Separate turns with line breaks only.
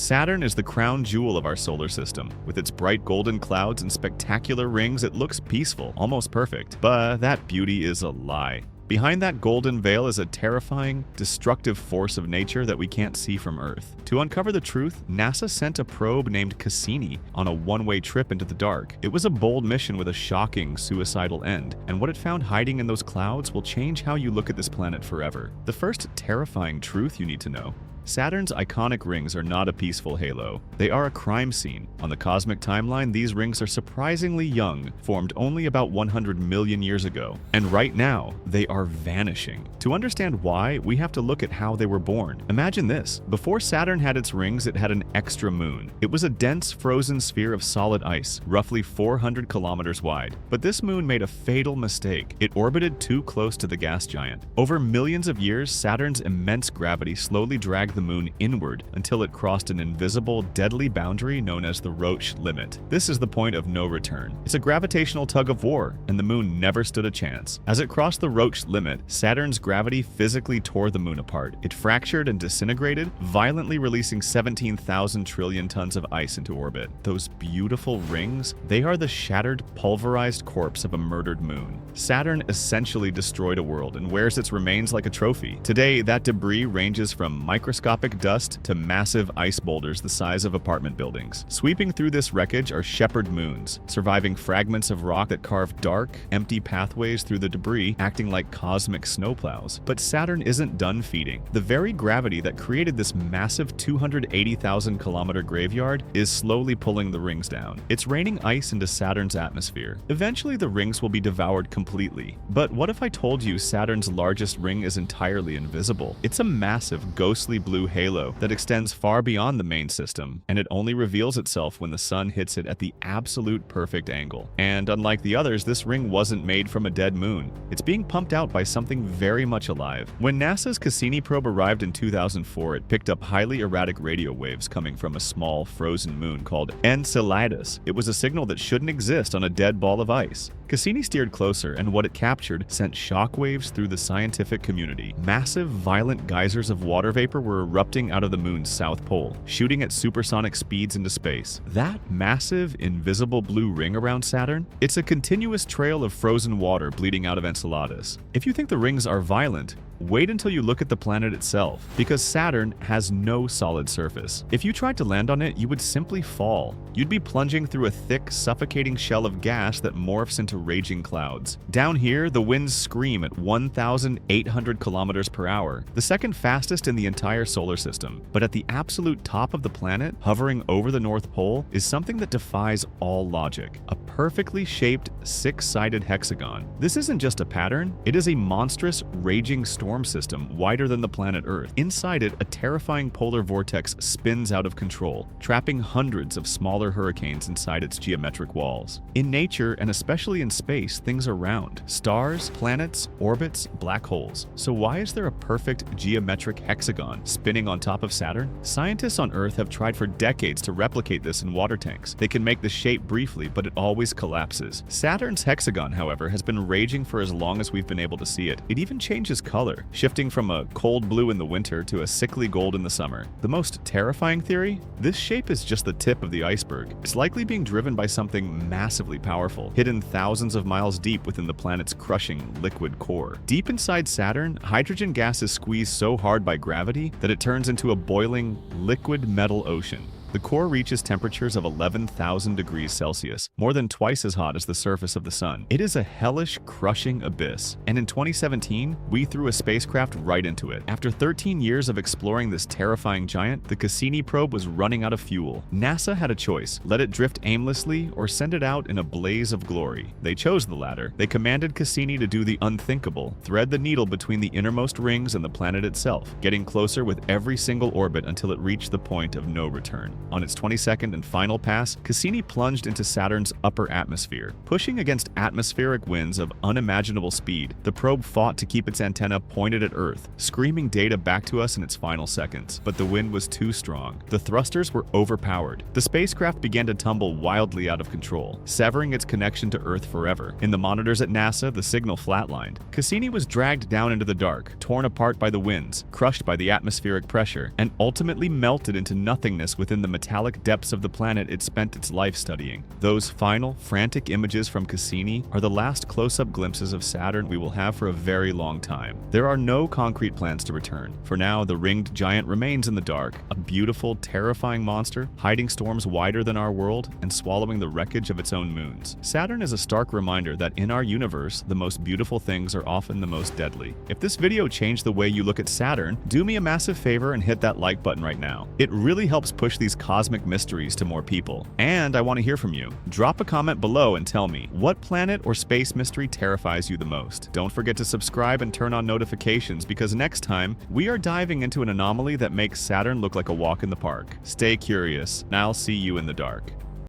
Saturn is the crown jewel of our solar system. With its bright golden clouds and spectacular rings, it looks peaceful, almost perfect. But that beauty is a lie. Behind that golden veil is a terrifying, destructive force of nature that we can't see from Earth. To uncover the truth, NASA sent a probe named Cassini on a one-way trip into the dark. It was a bold mission with a shocking, suicidal end, and what it found hiding in those clouds will change how you look at this planet forever. The first terrifying truth you need to know: Saturn's iconic rings are not a peaceful halo. They are a crime scene. On the cosmic timeline, these rings are surprisingly young, formed only about 100 million years ago. And right now, they are vanishing. To understand why, we have to look at how they were born. Imagine this. Before Saturn had its rings, it had an extra moon. It was a dense, frozen sphere of solid ice, roughly 400 kilometers wide. But this moon made a fatal mistake. It orbited too close to the gas giant. Over millions of years, Saturn's immense gravity slowly dragged the moon inward until it crossed an invisible, deadly boundary known as the Roche limit. This is the point of no return. It's a gravitational tug of war, and the moon never stood a chance. As it crossed the Roche limit, Saturn's gravity physically tore the moon apart. It fractured and disintegrated, violently releasing 17,000 trillion tons of ice into orbit. Those beautiful rings, they are the shattered, pulverized corpse of a murdered moon. Saturn essentially destroyed a world and wears its remains like a trophy. Today, that debris ranges from microscopic dust to massive ice boulders the size of apartment buildings. Sweeping through this wreckage are shepherd moons, surviving fragments of rock that carve dark, empty pathways through the debris, acting like cosmic snowplows. But Saturn isn't done feeding. The very gravity that created this massive 280,000 kilometer graveyard is slowly pulling the rings down. It's raining ice into Saturn's atmosphere. Eventually, the rings will be devoured completely. But what if I told you Saturn's largest ring is entirely invisible? It's a massive, ghostly blue halo that extends far beyond the main system, and it only reveals itself when the sun hits it at the absolute perfect angle. And unlike the others, this ring wasn't made from a dead moon. It's being pumped out by something very much alive. When NASA's Cassini probe arrived in 2004, it picked up highly erratic radio waves coming from a small, frozen moon called Enceladus. It was a signal that shouldn't exist on a dead ball of ice. Cassini steered closer, and what it captured sent shockwaves through the scientific community. Massive, violent geysers of water vapor were erupting out of the moon's south pole, shooting at supersonic speeds into space. That massive, invisible blue ring around Saturn? It's a continuous trail of frozen water bleeding out of Enceladus. If you think the rings are violent, wait until you look at the planet itself, because Saturn has no solid surface. If you tried to land on it, you would simply fall. You'd be plunging through a thick, suffocating shell of gas that morphs into raging clouds. Down here, the winds scream at 1,800 kilometers per hour, the second fastest in the entire solar system. But at the absolute top of the planet, hovering over the North Pole, is something that defies all logic: a perfectly shaped, six-sided hexagon. This isn't just a pattern, it is a monstrous, raging storm system wider than the planet Earth. Inside it, a terrifying polar vortex spins out of control, trapping hundreds of smaller hurricanes inside its geometric walls. In nature, and especially in space, things are round: stars, planets, orbits, black holes. So why is there a perfect geometric hexagon spinning on top of Saturn? Scientists on Earth have tried for decades to replicate this in water tanks. They can make the shape briefly, but it always collapses. Saturn's hexagon, however, has been raging for as long as we've been able to see it. It even changes color, shifting from a cold blue in the winter to a sickly gold in the summer. The most terrifying theory? This shape is just the tip of the iceberg. It's likely being driven by something massively powerful, hidden thousands of miles deep within the planet's crushing liquid core. Deep inside Saturn, hydrogen gas is squeezed so hard by gravity that it turns into a boiling, liquid metal ocean. The core reaches temperatures of 11,000 degrees Celsius, more than twice as hot as the surface of the sun. It is a hellish, crushing abyss. And in 2017, we threw a spacecraft right into it. After 13 years of exploring this terrifying giant, the Cassini probe was running out of fuel. NASA had a choice: let it drift aimlessly or send it out in a blaze of glory. They chose the latter. They commanded Cassini to do the unthinkable: thread the needle between the innermost rings and the planet itself, getting closer with every single orbit until it reached the point of no return. On its 22nd and final pass, Cassini plunged into Saturn's upper atmosphere. Pushing against atmospheric winds of unimaginable speed, the probe fought to keep its antenna pointed at Earth, screaming data back to us in its final seconds. But the wind was too strong. The thrusters were overpowered. The spacecraft began to tumble wildly out of control, severing its connection to Earth forever. In the monitors at NASA, the signal flatlined. Cassini was dragged down into the dark, torn apart by the winds, crushed by the atmospheric pressure, and ultimately melted into nothingness within the metallic depths of the planet it spent its life studying. Those final, frantic images from Cassini are the last close-up glimpses of Saturn we will have for a very long time. There are no concrete plans to return. For now, the ringed giant remains in the dark, a beautiful, terrifying monster, hiding storms wider than our world and swallowing the wreckage of its own moons. Saturn is a stark reminder that in our universe, the most beautiful things are often the most deadly. If this video changed the way you look at Saturn, do me a massive favor and hit that like button right now. It really helps push these cosmic mysteries to more people. And I want to hear from you. Drop a comment below and tell me, what planet or space mystery terrifies you the most? Don't forget to subscribe and turn on notifications, because next time, we are diving into an anomaly that makes Saturn look like a walk in the park. Stay curious, and I'll see you in the dark.